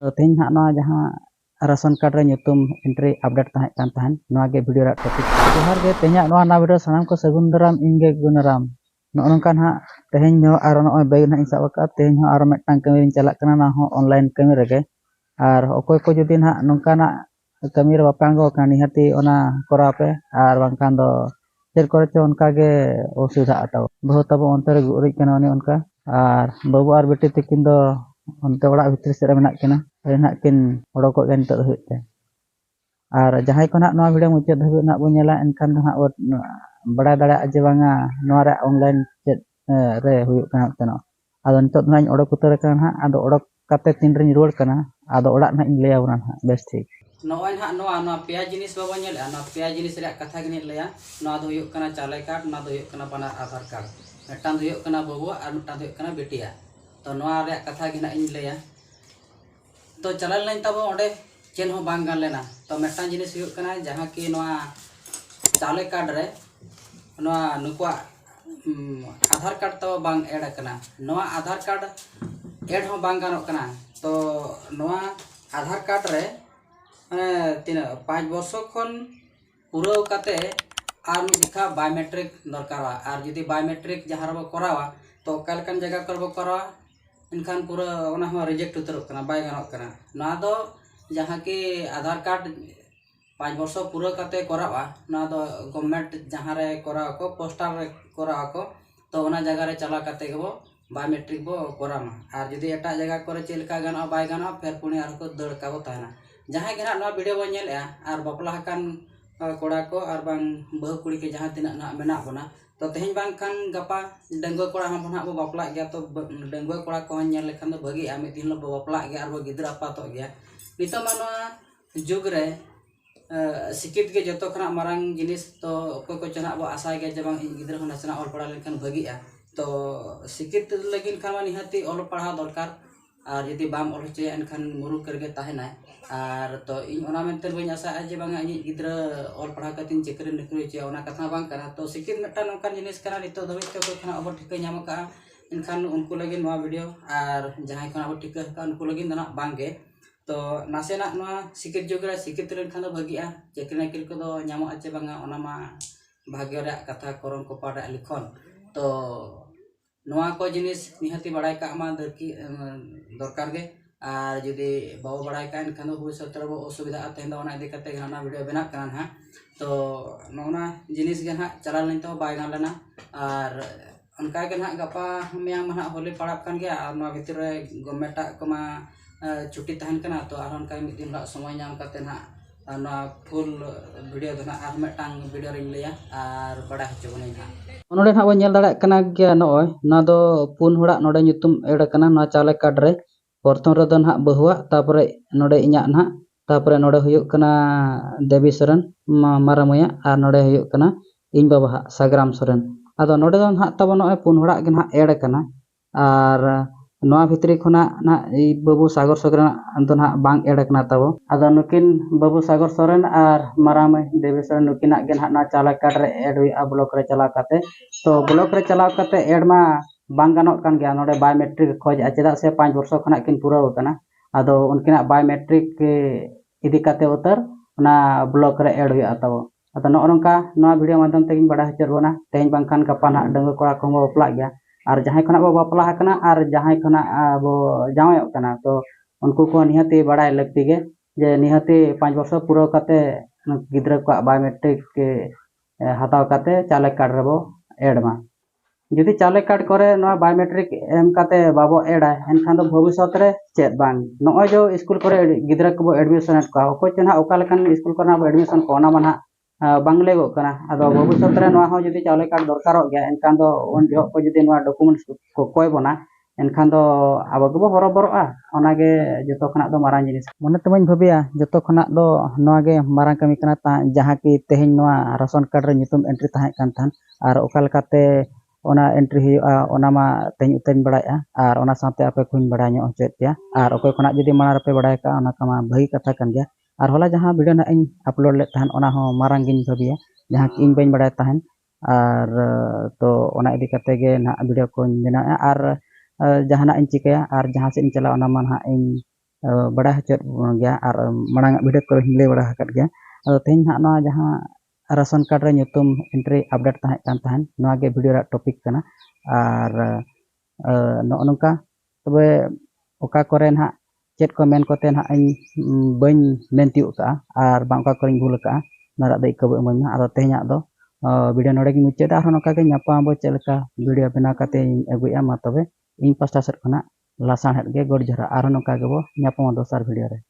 तेज हाँ जहाँ ration card रे nyutum एंट्री अपडेट ताहें गे वीडियो रा टॉपिक जोहार गे तेज ना वीडियो सानाम को सगुन दाराम इंगे गुणराम नोनका ना तेज और नॉय बैग ना सब का तेज और मिटन कमी चला ना ऑनलाइन कमी रेगे और अकोय को जुदी ना नोंका ना कमी रे बापांगो का निहाती ओना करा पे और बांखान दो चेर करे चो उनका गे असुविधा आताव बहुत तब अंतर गुरी कना उनका और बाबू और बेटी तकिन दो अंत ओड़ा भितर से मेना किना ना किन ओडोको गेन तो होते और जहां को ना वीडियो मुचाद धाबी ना बो नेला एनखान दो ना बड़ा दड़ा जे बांगा नोआ रे ऑनलाइन चेक रे हुयु कना तनो आदो नितो ना ओडोक उतर कना आदो ओडोक काते तीन रे रुवाड़ कना आदो ओड़ा ना इन लेया उना बेस ठीक नोय ना नोआ पेया जिनिस बाबो नेला ना पेया जिनिस रे कथा गनि लेया नोआ दो हुयु कना चाले कार्ड ना दो हुयु कना बाना आधार कार्ड मिटान दो हुयु कना बाबू और मिटान दो हुयु कना बेटिया तो नोआ रे कथा गना इन लेया तो चलाल लाइन तब ओडे चेन हो बांग गान लेना तो मिटान जिनिस हुयु कना जहां कि नोआ चाले कार्ड रे नोआ नुकुआ आधार कार्ड तो बांग ऐड कना नोआ आधार कार्ड ऐड हो बांग गानो कना तो नोआ आधार कार्ड रे तीन 5 वर्ष खन पूरा काते आर दिखा बायोमेट्रिक दरकारा और जुदी बायोमेट्रिक जहां रबो करावा तो कालकन जगह करबो करावा इनखान पूरा ओना हो रिजेक्ट उतरक कना बाय गानो कना ना दो जहां कि आधार कार्ड 5 वर्ष पूरा काते करावा ना दो गवर्नमेंट जहां रे करावा को पोस्टल रे करावा को तो ओना जगह रे चला काते गबो बायोमेट्रिक बो करामा और जुदी एटा जगह करे चेलका गानो बाय गानो फिर पुणे आर को दड़ का बो ताना जहां के ना वीडियो बो नेलया और बपला हकान कोड़ा को और बांग बहु कुड़ी के जहां तिना ना मेना बना तो तेज बांग खान गपा डंगुआ कोड़ा हम बना बो बापला गया तो डंगुआ कोड़ा को नेल लेखान दो भगी आ मिद दिन बो बापला गया और बो गिद्रा आपातो गया नितो मानो जुग रे सिकित के जतो खना मारंग जिनिस तो कोई को चना बो आशा गया जब गिद्रा हो नसना ऑल पढ़ा लेखान भगिया तो सिकित लगिन खान निहाती ऑल पढ़ा दरकार और यदि बाम ऑल चे एनखान मुरु करके ताहेना और तो इन ओना मेनते बई आशा जे बांगा इन गिद्रा ऑल पढ़ा कतिन चेकरे नकरी चे ओना कथा बांग करा तो सिकित मेटा नोकान जिनिस करा नितो धबे ते को खाना अब ठिका नाम का इनखान उनको लगे नवा वीडियो और जहां खान अब ठिका का उनको लगे ना बांगे तो नासेना नवा सिकित जुगरा सिकित रेन खान भगिया चेकरे नकरी को दो नाम आचे बांगा ओना मा भाग्य रे कथा करन को पाड़ा लिखन तो नवा को जिनिस निहाती बड़ाई का मा दरकार गे और जुदी बाबो बड़ाई का एनखान दो भविष्य रे असुविधा तेन ओना इदी कते ना वीडियो बना कान हा तो नोना जिनिस गे ना चला लेन तो बाय गान लेना और उनका के ना गपा मियां मना होली पड़ा कान गया और नवा भीतर रे गवर्नमेंट कमा छुट्टी तहन कना तो आर उनका मिद दिन समय नाम कते ना ना फुल वीडियो दो ना आर मिटांग वीडियो रे लेया और बड़ा हचो बने ना नोडे ना बो नेल दाड़ा कना गया नोय ना दो पुन होड़ा नोडे nyutum ऐड कना ना चाले कार्ड रे प्रथम रे दो ना बहुआ तापरे नोडे इन्या ना तापरे नोडे हुयुक कना देवी सोरेन मारामया और नोडे हुयुक कना इन बाबा सागराम सोरेन आदो नोडे दो ना तब नोय पुन होड़ा गे ना ऐड कना और नोआ भितरी खना ना बाबू सागर सोरेन दो ना बांग ऐड कना तब आदो नुकिन बाबू सागर सोरेन और मारामय देवी सोरेन नुकिना गे ना चाले कार्ड रे ऐड हुआ ब्लॉक रे चला काते तो ब्लॉक रे चलाव काते ऐड मा बांग गानोक कान गया नोडे बायोमेट्रिक खोज चेदा से 5 वर्ष खना किन पूरा होकना आदो उनकिना बायोमेट्रिक इदी काते उतर ना ब्लॉक रे ऐड हुआ तब आदो नोनका नोआ वीडियो माध्यम ते बड़ा हचरबना तेज बांखान गपा ना डंगो कोड़ा को बापला गया और जहां खना बो बापला हकना और जहां खना बो जावयक कना तो उनको को निहाती बड़ा लगती गे जे निहाती 5 वर्ष पूरा काते गिद्रा को बायोमेट्रिक के हताव काते चाले कार्ड रेबो ऐड मा जुदी चाले कार्ड करे नोआ बायोमेट्रिक एम काते बाबो ऐडा एनखान दो भविष्य रे चेत बांग नोय जो स्कूल करे गिद्रा को एडमिशन का ओको चना ओका लेकन स्कूल करना एडमिशन को ना माना बांग लेगो कना आदो भविष्य रे नोआ हो जुदी चाले कार्ड दरकारो गया एनखान दो उन जो को जुदी नोआ डॉक्यूमेंट्स को कोय बना एनखान दो अब गबो हरबरआ ओनागे जतो खना दो मारां जिनिस मने तमन भाबिया जतो खना दो नोआ गे मारां कमी कना ता जहां की तेहेन नोआ राशन कार्ड रे nyutum एंट्री ताहे कान थान और ओका लेकाते ओना एंट्री हुआ ओना मा तेज उतन बड़ाया और ओना साथे आपे खुन बड़ा ᱧᱚᱜ होचेत गया और ओको खना जदी माना रपे बड़ाय का ओना कमा भई कथा कान गया और होला जहां वीडियो ना इन अपलोड ले तहन ओना हो मारांग गिन भाबिया जहां कि इन बइन बड़ाय तहन और तो ओना इदी कते गे ना वीडियो को बना और जहां ना इन चिकया और जहां से इन चला ओना मा ना इन बड़ा हचत गया और मांग वीडियो को लay बड़ा हकत गया अदो तेहन हाँ नवा जहाँ राशन कार्ड रे nyutum एंट्री अपडेट तहन नवा गे वीडियो टॉपिक कना और नोका तबे ओका करे ना चेत को मेन कोते ना इन बन मेनतिउ का और बांका करिंग भूल का नारा दे कब इमाइन और तेहन दो वीडियो नोडे की मुचाद और नोका के ᱧᱟᱯᱟᱢ बो चलका वीडियो बना काते अगुया मा तबे इन पास्टा सेट खना लासा हेड गे गोड जरा और नोका के बो ᱧᱟᱯᱟᱢ दोसर वीडियो रे।